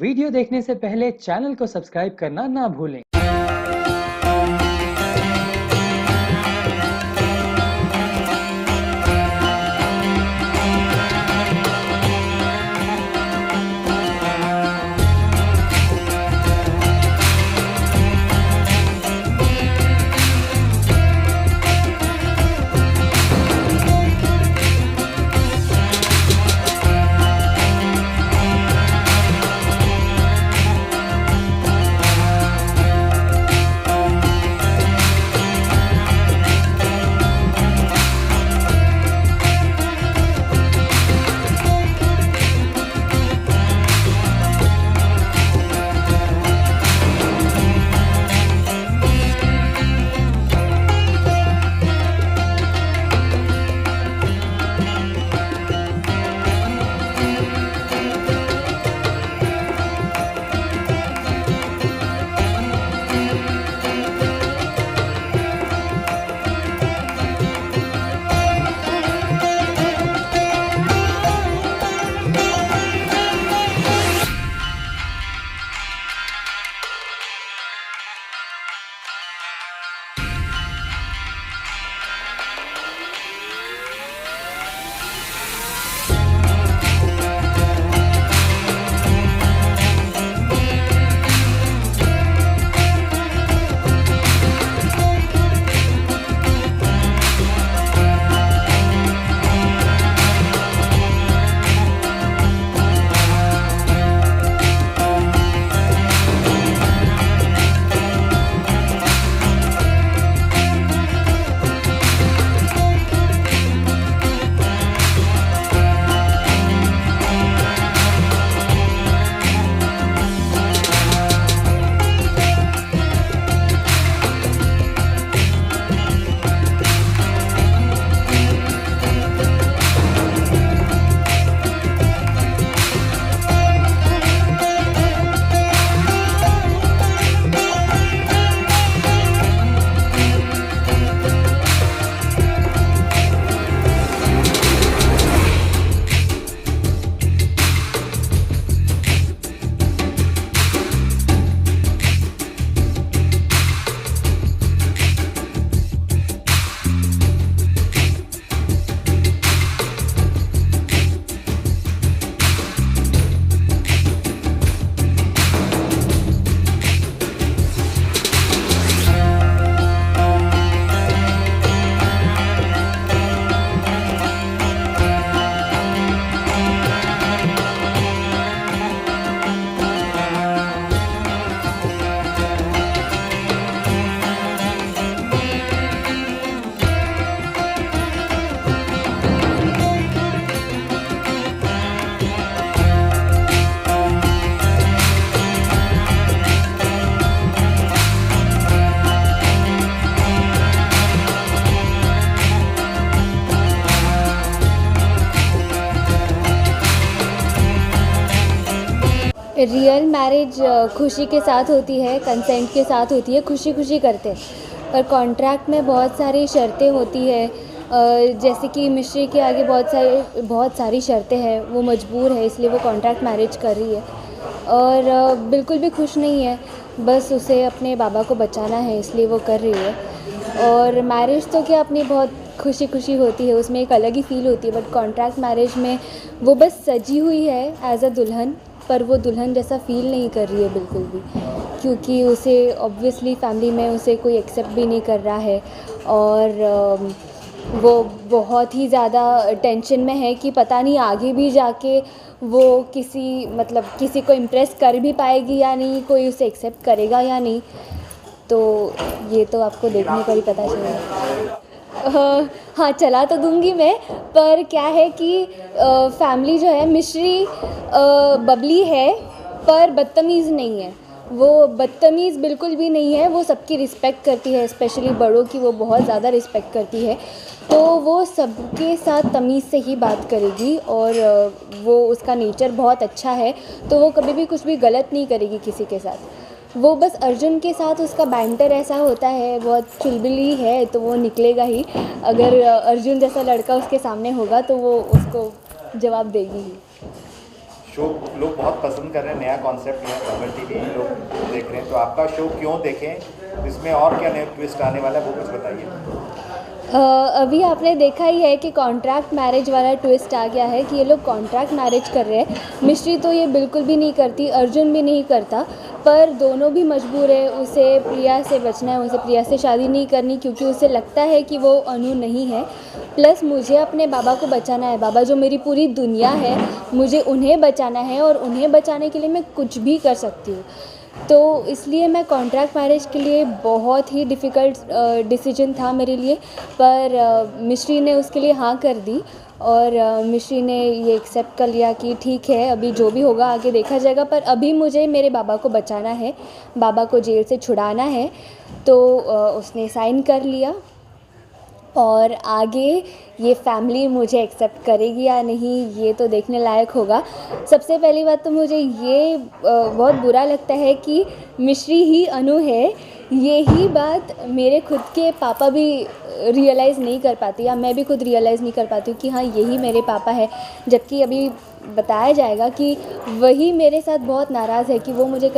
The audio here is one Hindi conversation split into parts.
वीडियो देखने से पहले चैनल को सब्सक्राइब करना ना भूलें। रियल मैरिज खुशी के साथ होती है, कंसेंट के साथ होती है, खुशी खुशी करते हैं। पर कॉन्ट्रैक्ट में बहुत सारी शर्तें होती है, जैसे कि मिश्री के आगे बहुत सारी शर्तें हैं। वो मजबूर है, इसलिए वो कॉन्ट्रैक्ट मैरिज कर रही है और बिल्कुल भी खुश नहीं है। बस उसे अपने बाबा को बचाना है, इसलिए वो कर रही है। और मैरिज तो क्या अपनी बहुत खुशी खुशी होती है, उसमें एक अलग ही फ़ील होती है। बट कॉन्ट्रैक्ट मैरिज में वो बस सजी हुई है एज अ दुल्हन, पर वो दुल्हन जैसा फ़ील नहीं कर रही है बिल्कुल भी, क्योंकि उसे ऑब्वियसली फैमिली में उसे कोई एक्सेप्ट भी नहीं कर रहा है। और वो बहुत ही ज़्यादा टेंशन में है कि पता नहीं आगे भी जाके वो किसी को इम्प्रेस कर भी पाएगी या नहीं, कोई उसे एक्सेप्ट करेगा या नहीं। तो ये तो आपको देखने पर ही पता चलेगा। हाँ, चला तो दूंगी मैं, पर क्या है कि फैमिली जो है, मिश्री बबली है पर बदतमीज़ नहीं है। वो बदतमीज़ बिल्कुल भी नहीं है, वो सबकी रिस्पेक्ट करती है, स्पेशली बड़ों की वो बहुत ज़्यादा रिस्पेक्ट करती है। तो वो सबके साथ तमीज़ से ही बात करेगी और वो उसका नेचर बहुत अच्छा है, तो वो कभी भी कुछ भी गलत नहीं करेगी किसी के साथ। वो बस अर्जुन के साथ उसका बैंटर ऐसा होता है, बहुत चुलबुली है, तो वो निकलेगा ही। अगर अर्जुन जैसा लड़का उसके सामने होगा तो वो उसको जवाब देगी ही। शो लोग बहुत पसंद कर रहे हैं, नया कॉन्सेप्ट है, खबर टीवी लोग देख रहे हैं, तो आपका शो क्यों देखें, इसमें और क्या नया ट्विस्ट आने वाला है वो कुछ बताइए। अभी आपने देखा ही है कि कॉन्ट्रैक्ट मैरिज वाला ट्विस्ट आ गया है कि ये लोग कॉन्ट्रैक्ट मैरिज कर रहे हैं। मिश्री तो ये बिल्कुल भी नहीं करती, अर्जुन भी नहीं करता, पर दोनों भी मजबूर है। उसे प्रिया से बचना है, उसे प्रिया से शादी नहीं करनी क्योंकि उसे लगता है कि वो अनु नहीं है। प्लस मुझे अपने बाबा को बचाना है, बाबा जो मेरी पूरी दुनिया है, मुझे उन्हें बचाना है और उन्हें बचाने के लिए मैं कुछ भी कर सकती हूँ। तो इसलिए मैं कॉन्ट्रैक्ट मैरिज के लिए बहुत ही डिफ़िकल्ट डिसीजन था मेरे लिए, पर मिश्री ने उसके लिए हाँ कर दी और मिश्री ने ये एक्सेप्ट कर लिया कि ठीक है, अभी जो भी होगा आगे देखा जाएगा, पर अभी मुझे मेरे बाबा को बचाना है, बाबा को जेल से छुड़ाना है। तो उसने साइन कर लिया और आगे ये फैमिली मुझे एक्सेप्ट करेगी या नहीं ये तो देखने लायक होगा। सबसे पहली बात तो मुझे ये बहुत बुरा लगता है कि मिश्री ही अनु है। यही बात मेरे खुद के पापा भी रियलाइज़ नहीं कर पाती या मैं भी खुद रियलाइज़ नहीं कर पाती हूँ कि हाँ यही मेरे पापा है, जबकि अभी बताया जाएगा कि वही मेरे साथ बहुत नाराज़ है कि वो मुझे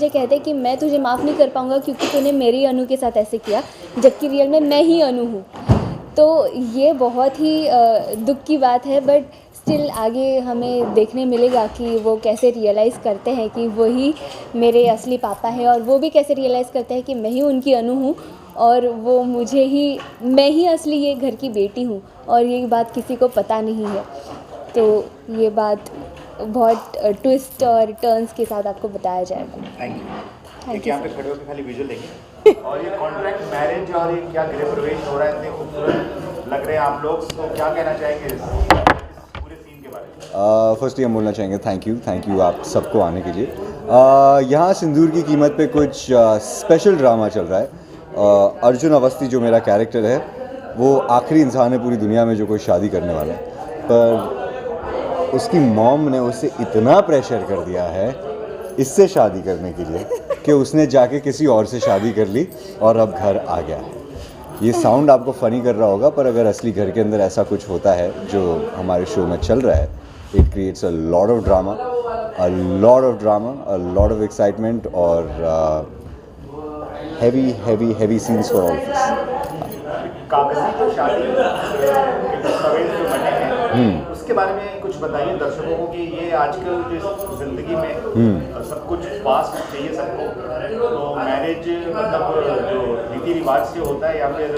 कहते कि मैं तुझे माफ़ नहीं कर पाऊँगा क्योंकि तूने मेरी अनु के साथ ऐसे किया, जबकि रियल में मैं ही अनु हूँ। तो ये बहुत ही दुख की बात है, बट स्टिल आगे हमें देखने मिलेगा कि वो कैसे रियलाइज़ करते हैं कि वही मेरे असली पापा है और वो भी कैसे रियलाइज़ करते हैं कि मैं ही उनकी अनु हूँ और वो मैं ही असली ये घर की बेटी हूँ और ये बात किसी को पता नहीं है। तो ये बात बहुत ट्विस्ट और टर्न्स के साथ आपको बताया जाएगा। Thank you. देखिए यहाँ पे खड़े होकर खाली विजुअल देंगे और ये कॉन्ट्रैक्ट मैरिज और ये क्या गृह प्रवेश हो रहा है, इतने खूबसूरत लग रहे हैं आप लोग, तो क्या कहना चाहेंगे इस पूरे सीन के बारे में। फर्स्टली हम बोलना चाहेंगे थैंक यू आप सबको आने के लिए। यहाँ सिंदूर की कीमत पे कुछ स्पेशल ड्रामा चल रहा है। अर्जुन अवस्थी जो मेरा कैरेक्टर है वो आखिरी इंसान है पूरी दुनिया में जो कोई शादी करने वाला है, पर उसकी मॉम ने उसे इतना प्रेशर कर दिया है इससे शादी करने के लिए कि उसने जाके किसी और से शादी कर ली और अब घर आ गया है। ये साउंड आपको फ़नी कर रहा होगा, पर अगर असली घर के अंदर ऐसा कुछ होता है जो हमारे शो में चल रहा है, it creates a lot of drama, a lot of excitement और heavy scenes for all of us. कागजी जो शादी के दस्तावेज जो बने हैं उसके बारे में कुछ बताइए दर्शकों को कि ये आजकल जो ज़िंदगी में सब कुछ फास्ट चाहिए सबको, तो मैरिज मतलब जो रीति रिवाज से होता है या फिर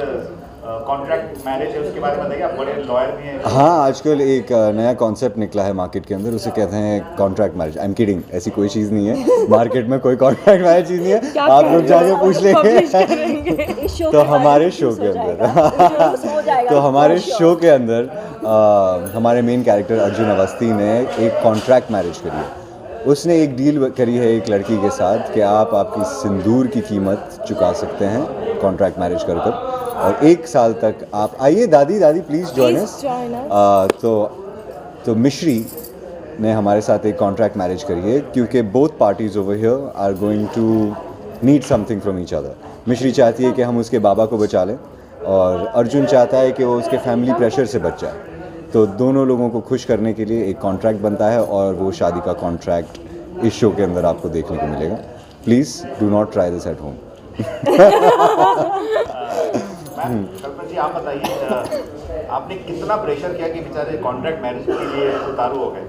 कॉन्ट्रैक्ट मैरिज है उसके बारे में बताइए, आप बड़े लॉयर भी हैं। हाँ, आजकल एक नया कॉन्सेप्ट निकला है मार्केट के अंदर, उसे कहते हैं contract marriage. I am kidding, ऐसी कोई चीज़ नहीं है मार्केट में, कोई कॉन्ट्रैक्ट मैरिज चीज़ नहीं है, आप लोग जाके पूछ लेंगे। तो हमारे शो के अंदर हमारे मेन कैरेक्टर अर्जुन अवस्थी ने एक कॉन्ट्रैक्ट मैरिज करी है। उसने एक डील करी है एक लड़की के साथ कि आप आपकी सिंदूर की कीमत चुका सकते हैं कॉन्ट्रैक्ट मैरिज कर कर, और 1 साल तक आप आइए दादी प्लीज़ जॉइन अस। तो मिश्री ने हमारे साथ एक कॉन्ट्रैक्ट मैरिज करी है क्योंकि both parties over here are going to need something from each other. Mishri चाहती है कि हम उसके बाबा को बचा लें और अर्जुन चाहता है कि वो उसके फैमिली प्रेशर से बच जाए। तो दोनों लोगों को खुश करने के लिए एक कॉन्ट्रैक्ट बनता है और वो शादी का कॉन्ट्रैक्ट इस शो के अंदर आपको देखने को मिलेगा। Please do not try this at home. Kalpana ji आप बताइए, आपने कितना प्रेशर किया कि बेचारे कॉन्ट्रैक्ट मैरिज के लिए उतारू हो गए।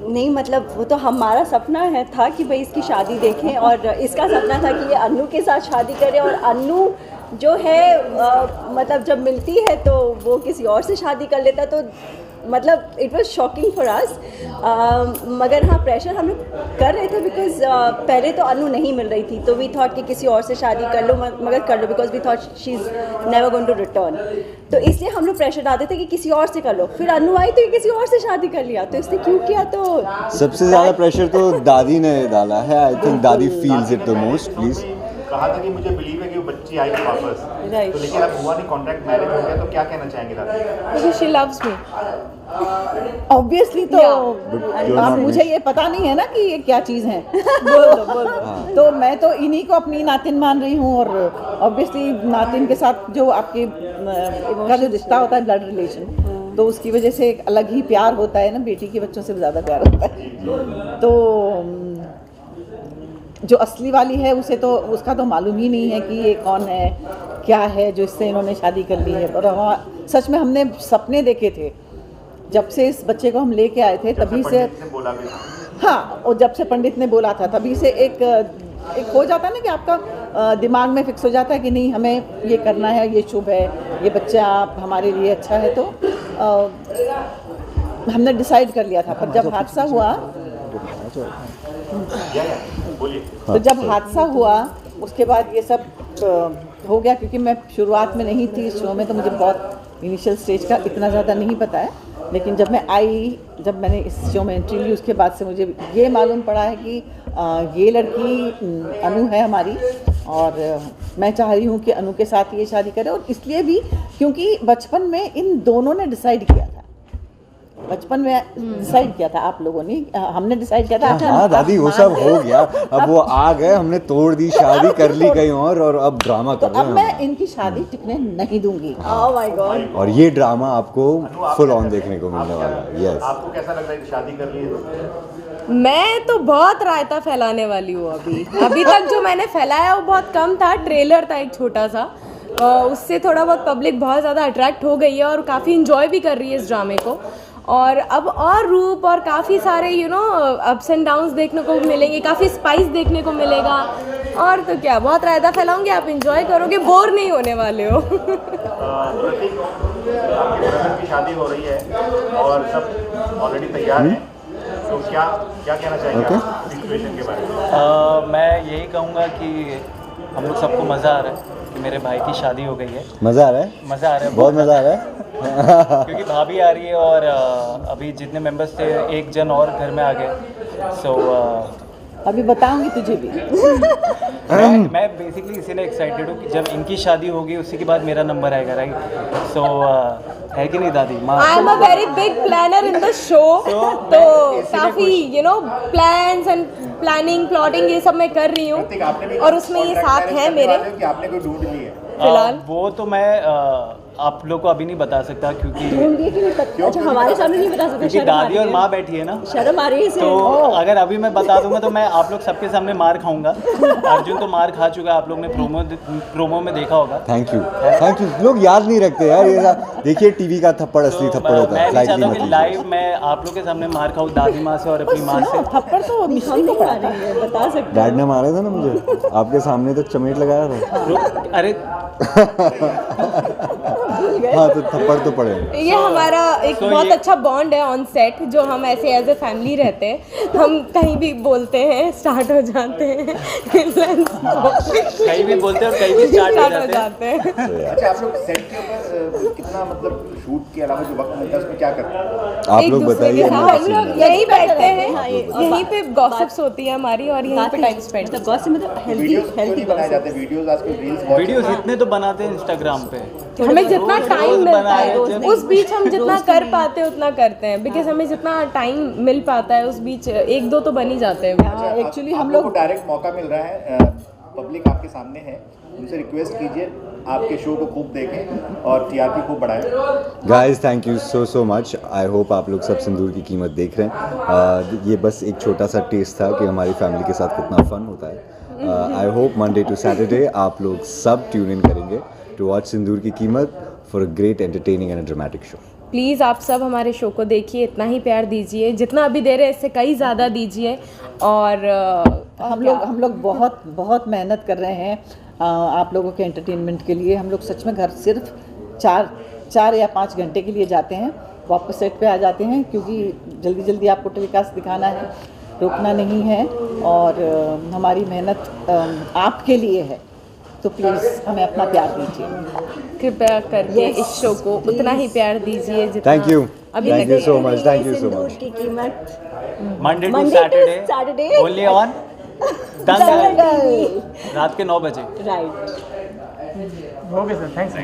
नहीं मतलब वो तो हमारा सपना था कि भाई इसकी शादी देखें और इसका सपना था कि ये अन्नू के साथ शादी करे और अन्नू जो है मतलब जब मिलती है तो वो किसी और से शादी कर लेता, तो मतलब it was shocking for us. मगर हाँ प्रेशर हम लोग कर रहे थे बिकॉज पहले तो अन्नू नहीं मिल रही थी, तो वी थॉट कि किसी और से शादी कर लो, मगर कर लो because we thought she is never going to return. तो इसलिए हम लोग प्रेशर डालते थे कि किसी और से कर लो, फिर अन्नू आई तो ये किसी और से शादी कर लिया, तो इसने क्यों किया। तो सबसे ज़्यादा प्रेशर तो दादी ने डाला है। आई थिंक दादी feels it the most. Please कहा था कि मुझे बिलीव है कि वो बच्ची आएगी वापस, तो लेकिन अब हुआ नहीं, कॉन्ट्रैक्ट मैरिज हो गया, तो क्या कहना चाहेंगे दादी। Because she loves me. Obviously तो आप मुझे ये पता नहीं है ना कि ये क्या चीज़ है। बोल तो मैं तो इन्हीं को अपनी नातिन मान रही हूँ और ऑब्वियसली नातिन के साथ जो आपके का जो रिश्ता होता है ब्लड रिलेशन तो उसकी वजह से एक अलग ही प्यार होता है ना, बेटी के बच्चों से ज़्यादा प्यार होता है। तो जो असली वाली है उसे तो उसका तो मालूम ही नहीं है कि ये कौन है, क्या है जो इससे इन्होंने शादी कर ली है। और सच में हमने सपने देखे थे जब से इस बच्चे को हम लेके आए थे, तभी से हाँ, और जब से पंडित ने बोला था तभी से एक हो जाता है ना कि आपका दिमाग में फिक्स हो जाता है कि नहीं हमें ये करना है, ये शुभ है, ये बच्चा हमारे लिए अच्छा है। तो हमने डिसाइड कर लिया था। पर जब हादसा हुआ तो जब हादसा हुआ उसके बाद ये सब हो गया, क्योंकि मैं शुरुआत में नहीं थी इस शो में, तो मुझे बहुत इनिशियल स्टेज का इतना ज़्यादा नहीं पता है। लेकिन जब मैं आई, जब मैंने इस शो में एंट्री ली, उसके बाद से मुझे ये मालूम पड़ा है कि ये लड़की अनु है हमारी, और मैं चाह रही हूँ कि अनु के साथ ये शादी करे। और इसलिए भी क्योंकि बचपन में इन दोनों ने डिसाइड किया था, बचपन में डिसाइड किया था, आप लोगों ने, हमने डिसाइड किया था। हाँ दादी, वो सब हो गया, अब वो आ गए, हमने तोड़ दी, शादी कर ली कहीं और अब ड्रामा कर रहे हैं। अब मैं इनकी शादी टिकने नहीं दूंगी। Oh my God. और ये ड्रामा आपको फुल ऑन देखने को मिलने वाला है। यस, आपको कैसा लग रहा है शादी कर ली है? मैं तो बहुत रायता फैलाने वाली हूँ। अभी तक जो मैंने फैलाया वो बहुत कम था, ट्रेलर था एक छोटा सा, उससे थोड़ा बहुत पब्लिक बहुत ज़्यादा अट्रैक्ट हो गई है और काफ़ी इंजॉय भी कर रही है इस ड्रामे को। और अब और रूप और काफ़ी सारे अप्स एंड डाउन्स देखने को मिलेंगे, काफ़ी स्पाइस देखने को मिलेगा। और तो क्या, बहुत रायता फैलाऊंगी, आप इंजॉय करोगे, बोर नहीं होने वाले हो। प्रतीक, आपके ब्रदर की शादी हो रही है और सब ऑलरेडी तैयार हैं, तो क्या कहना चाहेंगे आप सिचुएशन के बारे में? मैं यही कहूँगा कि हम लोग सबको मज़ा आ रहा है कि मेरे भाई की शादी हो गई है। मज़ा आ रहा है? मज़ा आ रहा है, बहुत मज़ा आ रहा है। क्योंकि भाभी आ रही है और अभी जितने मेंबर्स थे एक जन और घर में आ गए। सो अभी बताऊंगी तुझे भी। मैं बेसिकली इसीलिए एक्साइटेड हूँ कि जब इनकी शादी होगी उसी के बाद मेरा नंबर आएगा, राइट? सो है कि नहीं दादी? I am a very big planner in the show, तो काफ़ी प्लान्स एंड प्लानिंग प्लॉटिंग ये सब मैं कर रही हूँ, और उसमें ये साथ है मेरे। कि आपने कोई ढूंढ ली है फिलहाल वो तो मैं आप लोग को अभी नहीं बता सकता, क्योंकि अच्छा, हमारे सामने नहीं बता सकते, क्योंकि दादी और माँ बैठी है ना, शर्म आ रही है। तो अगर अभी मैं बता दूंगा तो मैं आप लोग सबके सामने मार खाऊंगा। अर्जुन तो मार खा चुका है, आप लोग ने प्रोमो में देखा होगा। Thank you. लोग याद नहीं रखते यार ये। देखिए टीवी का थप्पड़ असली थप्पड़ होता है। मैं चाहता हूँ कि लाइव मैं आप लोग के सामने मार खाऊं, दादी माँ से और अपनी माँ से। थप्पड़ तो मिश्री को पड़ा है, बता सकते। डैड ने मारा था ना मुझे, आपके सामने तो चमेट लगाया था। अरे हाँ, तो थप्पड़ तो पड़े। ये हमारा एक बहुत अच्छा बॉन्ड है ऑन सेट, जो हम ऐसे एज ए फैमिली रहते हैं। हम कहीं भी बोलते हैं स्टार्ट हो जाते हैं, कहीं भी बोलते हैं और कहीं भी स्टार्ट हो जाते हैं। अच्छा, आप लोग सेट के ऊपर कितना मतलब शूट के अलावा जो वक्त मिलता है उसमें क्या करते हैं? आप लोग बताइए। हम लोग यहीं बैठते हैं, यहीं पे गॉसिप्स होती है हमारी और यहीं पे टाइम स्पेंड। वीडियोस बनाए जाते हैं, वीडियोस आजकल वीडियोस इतने तो बनाते हैं इंस्टाग्राम पे। हमें जितना टाइम मिलता है उस बीच हम जितना कर पाते हैं उतना करते हैं, बिकॉज हमें जितना टाइम मिल पाता है उस बीच एक दो तो बन ही जाते हैं। एक्चुअली हम हम लोग लोग को डायरेक्ट मौका मिल रहा है, पब्लिक आपके सामने है, उनसे रिक्वेस्ट कीजिए आपके शो को खूब देखें और टीआरपी खूब बढ़ाएं। Guys thank you so much. I hope आप लोग सब सिंदूर की कीमत देख रहे हैं। ये बस एक छोटा सा टेस्ट था कि हमारी फैमिली के साथ कितना फन होता है। I hope Monday to Saturday आप लोग सब ट्यून इन करेंगे टू वॉच सिंदूर की कीमत for a great entertaining and a dramatic show. Please आप सब हमारे शो को देखिए, इतना ही प्यार दीजिए, जितना अभी दे रहे हैं इससे कई ज़्यादा दीजिए। और हम लोग बहुत बहुत मेहनत कर रहे हैं आप लोगों के एंटरटेनमेंट के लिए। हम लोग सच में घर सिर्फ 4 या 5 घंटे के लिए जाते हैं, वापस सेट पे आ जाते हैं, क्योंकि जल्दी जल्दी आपको टेलीकास्ट दिखाना है, रोकना नहीं है। और हमारी मेहनत आपके लिए है, तो प्लीज़ हमें अपना प्यार दीजिए, कृपया करके इस शो को उतना ही प्यार दीजिए जितना thank you so much. Thank you so Sindoor much. की कीमत Monday to Monday to Saturday Saturday only on Dangal, रात के 9 बजे। राइट। Okay sir, thanks.